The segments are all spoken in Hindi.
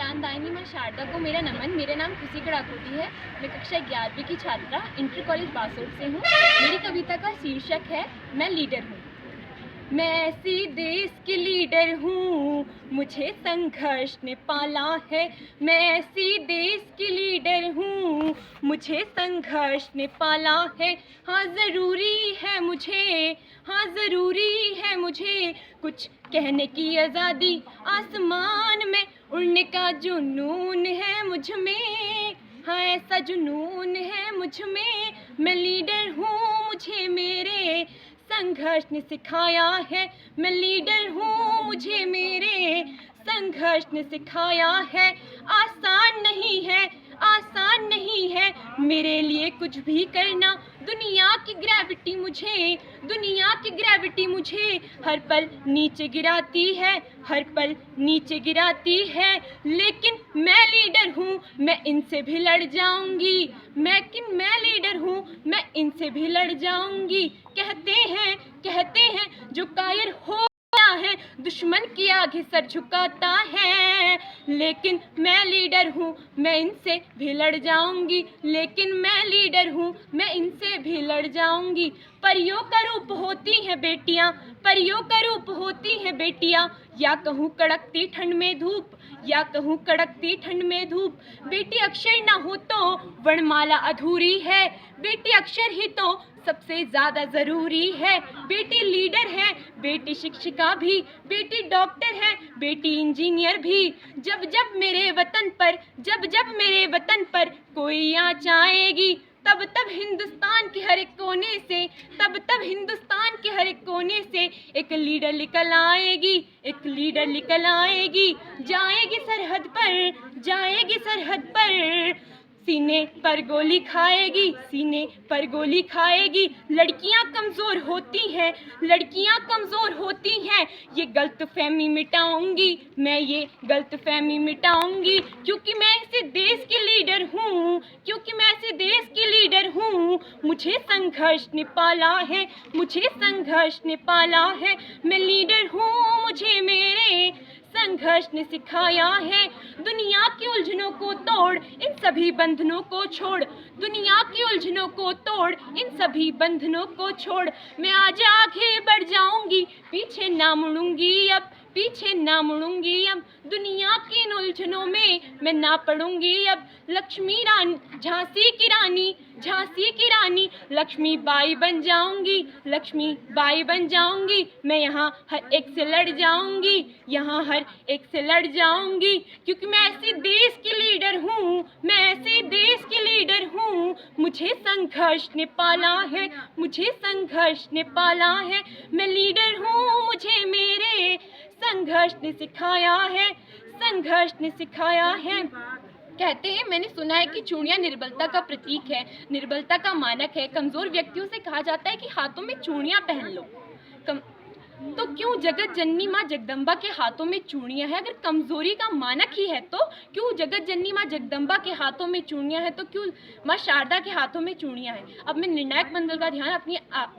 ज्ञानदायिनी माँ शारदा को मेरा नमन। मेरा नाम खुशी कड़ाकोटी है। मैं कक्षा 11वीं की छात्रा इंटर कॉलेज बासोट से हूँ। मेरी कविता का शीर्षक है मैं लीडर हूँ। मैं ऐसी देश की लीडर हूँ, मुझे संघर्ष ने पाला है। मैं ऐसी देश की लीडर हूँ, मुझे संघर्ष ने पाला है। हाँ ज़रूरी है मुझे, हाँ ज़रूरी है मुझे कुछ कहने की आज़ादी। आसमान में उड़ने का जुनून है मुझ में, हाँ ऐसा जुनून है मुझ में। मैं लीडर हूँ, मुझे मेरे संघर्ष ने सिखाया है। मैं लीडर हूँ, मुझे मेरे संघर्ष ने सिखाया है। आसान नहीं है, आसान नहीं है मेरे लिए कुछ भी करना। दुनिया की ग्रेविटी मुझे, दुनिया की ग्रेविटी मुझे हर पल नीचे गिराती है, हर पल नीचे गिराती है। लेकिन मैं लीडर हूँ, मैं इनसे भी लड़ जाऊंगी। मैं लीडर हूँ, मैं इनसे भी लड़ जाऊंगी। कहते हैं जो कायर हो है दुश्मन की आगे सर झुकाता है। लेकिन मैं लीडर हूँ, मैं इनसे भी लड़ जाऊंगी। लेकिन मैं लीडर हूँ, मैं इनसे भी लड़ जाऊंगी। परियों का रूप होती हैं बेटियाँ, परियों का रूप होती हैं बेटियाँ। या कहूँ कड़कती ठंड में धूप, या कहूँ कड़कती ठंड में धूप। बेटी अक्षर ना हो तो वर्णमाला अधूरी है। बेटी अक्षर ही तो सबसे ज़्यादा ज़रूरी है। बेटी लीडर है, बेटी शिक्षिका भी, बेटी डॉक्टर है, बेटी इंजीनियर भी। जब जब मेरे वतन पर, जब जब मेरे वतन पर कोई आँच आएगी, तब तब हिंदुस्तान के हर एक कोने से, तब तब हिंदुस्तान के हर एक कोने से एक लीडर निकल आएगी, एक लीडर निकल आएगी। जाएगी सरहद पर, जाएगी सरहद पर, सीने पर गोली खाएगी, सीने पर गोली खाएगी। लड़कियां कमज़ोर होती हैं, लड़कियां कमज़ोर होती हैं। ये गलतफहमी मिटाऊंगी, मैं ये गलतफहमी मिटाऊंगी। क्योंकि मैं ऐसे देश की लीडर हूँ, क्योंकि मैं ऐसे देश की लीडर हूँ। मुझे संघर्ष ने पाला है, मुझे संघर्ष ने पाला है। मैं लीडर हूँ, मुझे मेरे संघर्ष ने सिखाया है। दुनिया की उलझनों को तोड़, इन सभी बंधनों को छोड़। दुनिया की उलझनों को तोड़, इन सभी बंधनों को छोड़। मैं आज आगे बढ़ जाऊंगी, पीछे ना मुड़ूंगी अब, पीछे ना मुड़ूंगी अब। दुनिया की इन उलझनों में मैं ना पड़ूंगी अब। लक्ष्मी रानी, झांसी की रानी, झांसी की रानी लक्ष्मी बाई बन जाऊंगी, लक्ष्मी बाई बन जाऊंगी। मैं यहाँ हर एक से लड़ जाऊंगी, यहाँ हर एक से लड़ जाऊंगी। क्योंकि मैं ऐसे देश की लीडर हूँ, मैं ऐसे देश की लीडर हूँ। मुझे संघर्ष ने पाला है, मुझे संघर्ष ने पाला है। मैं लीडर हूँ, मुझे मेरे संघर्ष ने सिखाया है, संघर्ष ने सिखाया है। कहते हैं, मैंने सुना है कि चूड़ियाँ निर्बलता का प्रतीक है, निर्बलता का मानक है। कमज़ोर व्यक्तियों से कहा जाता है कि हाथों में चूड़ियाँ पहन लो। तो क्यों जगत जननी माँ जगदम्बा के हाथों में चूड़ियाँ हैं? अगर कमज़ोरी का मानक ही है तो क्यों जगत जननी माँ जगदम्बा के हाथों में चूड़ियाँ हैं, तो क्यों माँ शारदा के हाथों में चूड़ियाँ हैं? अब मैं निर्णायक मंडल का ध्यान अपनी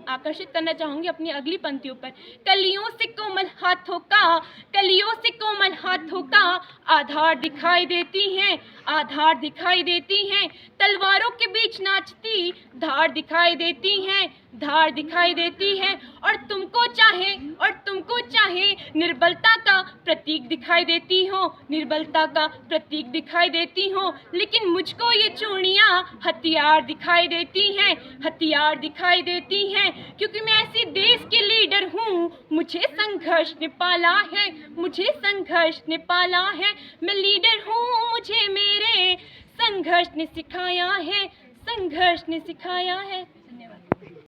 आकर्षित करना चाहूँगी अपनी अगली पंक्तियों पर। कलियों से कोमल हाथों का, कलियों से कोमल हाथों का आधार दिखाई देती हैं, आधार दिखाई देती हैं। तलवारों के बीच नाचती धार दिखाई देती हैं, धार दिखाई देती है। और तुमको चाहे निर्बलता का प्रतीक दिखाई देती हो, निर्बलता का प्रतीक दिखाई देती हो। लेकिन मुझको ये चूड़ियाँ हथियार दिखाई देती हैं, हथियार दिखाई देती हैं। क्योंकि मैं ऐसी देश की लीडर हूँ, मुझे संघर्ष ने पाला है, मुझे संघर्ष ने पाला है। मैं लीडर हूँ, मुझे मेरे संघर्ष ने सिखाया है, संघर्ष ने सिखाया है।